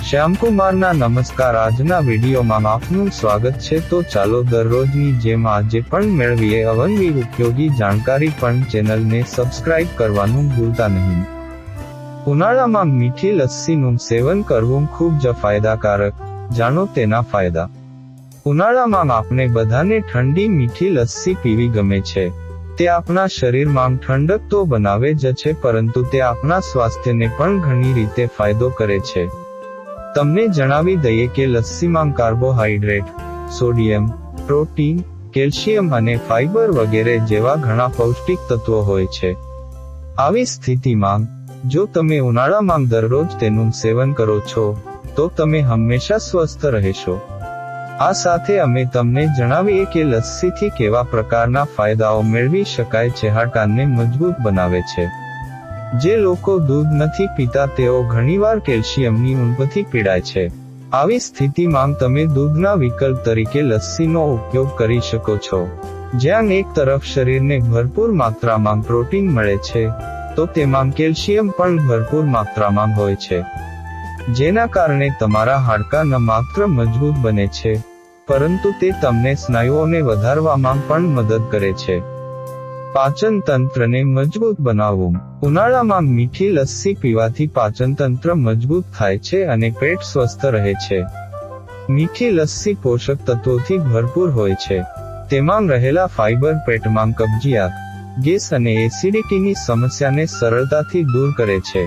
શ્યામકુમારના નમસ્કાર. આજના વિડીયોમાં આપનું સ્વાગત છે. તો ચાલો દરરોજની જેમ આજે પણ મેળવીએ અવનવી ઉપયોગી જાણકારી. પણ ચેનલને સબસ્ક્રાઇબ કરવાનું ભૂલતા નહીં. ઉનાળામાં મીઠી લસ્સીનું સેવન કરવું ખૂબ જ ફાયદાકારક. જાણો તેના ફાયદા. ઉનાળામાં આપણે બધાને ઠંડી મીઠી લસ્સી પીવી ગમે છે. તે આપણા શરીરમાં ઠંડક તો બનાવે જ છે, પરંતુ તે આપણા સ્વાસ્થ્યને પણ ઘણી રીતે ફાયદો કરે છે. તમને જણાવી દઈએ કે લસ્સીમાં કાર્બોહાઈડ્રેટ, સોડિયમ, પ્રોટીન, કેલ્શિયમ અને ફાઇબર વગેરે જેવા ઘણા પૌષ્ટિક તત્વો હોય છે. આવી સ્થિતિમાં જો તમે ઉનાળામાં દરરોજ તેનું સેવન કરો છો તો તમે હંમેશા સ્વસ્થ રહેશો. આ સાથે અમે તમને જણાવીએ કે લસ્સીથી કેવા પ્રકારના ફાયદાઓ મેળવી શકાય છે. હાડકાને મજબૂત બનાવે છે. જે લોકો દૂધ નથી પીતા તેઓ ઘણીવાર કેલ્શિયમની ઉણપથી પીડાય છે. આવી સ્થિતિમાં તમે દૂધના વિકલ્પ તરીકે લસ્સીનો ઉપયોગ કરી શકો છો. જ્યાં એક તરફ શરીરને ભરપૂર માત્રામાં પ્રોટીન મળે છે, તો તેમાં કેલ્શિયમ પણ ભરપૂર માત્રામાં હોય છે, જેના કારણે તમારા હાડકાં ન માત્ર મજબૂત બને છે, પરંતુ તે તમને સ્નાયુઓને વધારવામાં પણ મદદ કરે છે. પાચન તંત્રને મજબૂત બનાવવું. ઉનાળામાં મીઠી લસ્સી પીવાથી પાચન તંત્ર મજબૂત થાય છે અને પેટ સ્વસ્થ રહે છે. મીઠી લસ્સી પોષક તત્વોથી ભરપૂર હોય છે. તેમાં રહેલા ફાઇબર પેટમાં કબજિયાત, ગેસ અને એસિડિટીની સમસ્યાને સરળતાથી દૂર કરે છે.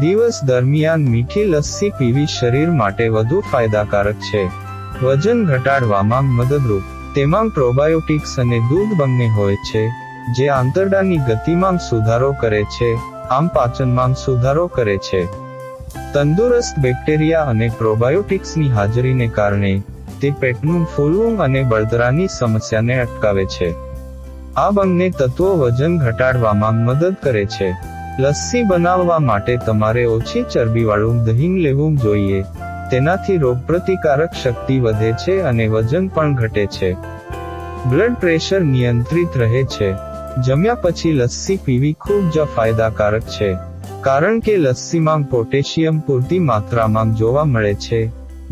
દિવસ દરમિયાન મીઠી લસ્સી પીવી શરીર માટે વધુ ફાયદાકારક છે. વજન ઘટાડવામાં મદદરૂપ. તેમાં પ્રોબાયોટિક્સ અને દૂધ બંને હોય છે, જે આંતરડાની ગતિમાં સુધારો કરે છે, આમ પાચનમાં સુધારો કરે છે. તંદુરસ્ત બેક્ટેરિયા અને પ્રોબાયોટિક્સની હાજરીને કારણે તે પેટનું ફૂલવું અને બળતરાની સમસ્યાને અટકાવે છે. આ બંને તત્વો વજન ઘટાડવામાં મદદ કરે છે. લસ્સી બનાવવા માટે તમારે ઓછી ચરબીવાળું દહીં લેવું જોઈએ. તેનાથી રોગપ્રતિકારક શક્તિ વધે છે અને વજન પણ ઘટે છે. બ્લડ પ્રેશર નિયંત્રિત રહે છે. જમ્યા પછી લસ્સી પીવી ખૂબ જ ફાયદાકારક છે, કારણ કે લસ્સીમાં પોટેશિયમ પૂરતી માત્રામાં જોવા મળે છે,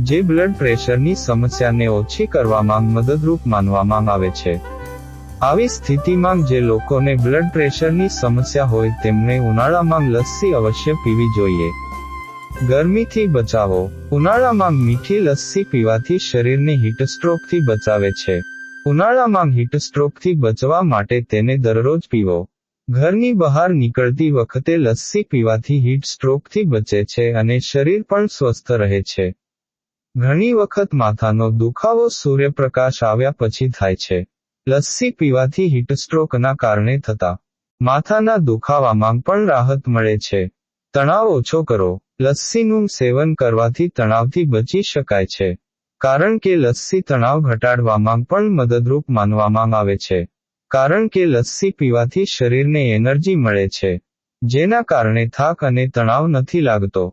જે બ્લડ પ્રેશરની સમસ્યાને ઓછી કરવામાં મદદરૂપ માનવામાં આવે છે. આવી સ્થિતિમાં જે લોકોને બ્લડ પ્રેશરની સમસ્યા હોય તેમણે ઉનાળામાં લસ્સી અવશ્ય પીવી જોઈએ. ગરમીથી બચાવો. ઉનાળામાં મીઠી લસ્સી પીવાથી શરીરને હીટસ્ટ્રોકથી બચાવે છે. ઉનાળામાં હીટસ્ટ્રોકથી બચવા માટે તેને દરરોજ પીવો. ઘરની બહાર નીકળતી વખતે લસ્સી પીવાથી હીટસ્ટ્રોકથી બચે છે અને શરીર પણ સ્વસ્થ રહે છે. ઘણી વખત માથાનો દુખાવો સૂર્યપ્રકાશ આવ્યા પછી થાય છે. લસ્સી પીવાથી હીટસ્ટ્રોકના કારણે થતા માથાના દુખાવામાં પણ રાહત મળે છે. તણાવ ઓછો કરો. લસ્સીનું સેવન કરવાથી તણાવથી બચી શકાય છે, કારણ કે લસ્સી તણાવ ઘટાડવામાં પણ મદદરૂપ માનવામાં આવે છે. કારણ કે લસ્સી પીવાથી શરીરને એનર્જી મળે છે, જેના કારણે થાક અને તણાવ નથી લાગતો.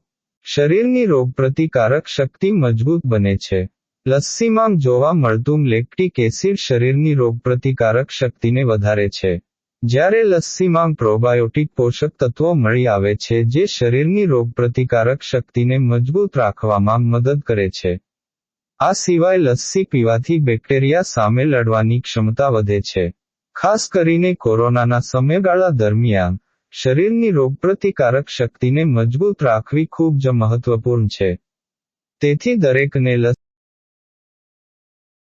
શરીરની રોગપ્રતિકારક શક્તિ મજબૂત બને છે. લસ્સીમાં જોવા મળતું લેક્ટિક એસિડ શરીરની રોગપ્રતિકારક શક્તિને વધારે છે, જ્યારે લસ્સીમાં પ્રોબાયોટિક પોષક તત્વો મળી આવે છે, જે શરીરની રોગપ્રતિકારક શક્તિને મજબૂત રાખવામાં મદદ કરે છે. આ સિવાય લસ્સી પીવાથી બેક્ટેરિયા સામે લડવાની ક્ષમતા વધે છે. ખાસ કરીને કોરોનાના સમયગાળા દરમિયાન શરીરની રોગપ્રતિકારક શક્તિને મજબૂત રાખવી ખૂબ જ મહત્વપૂર્ણ છે. તેથી દરેકને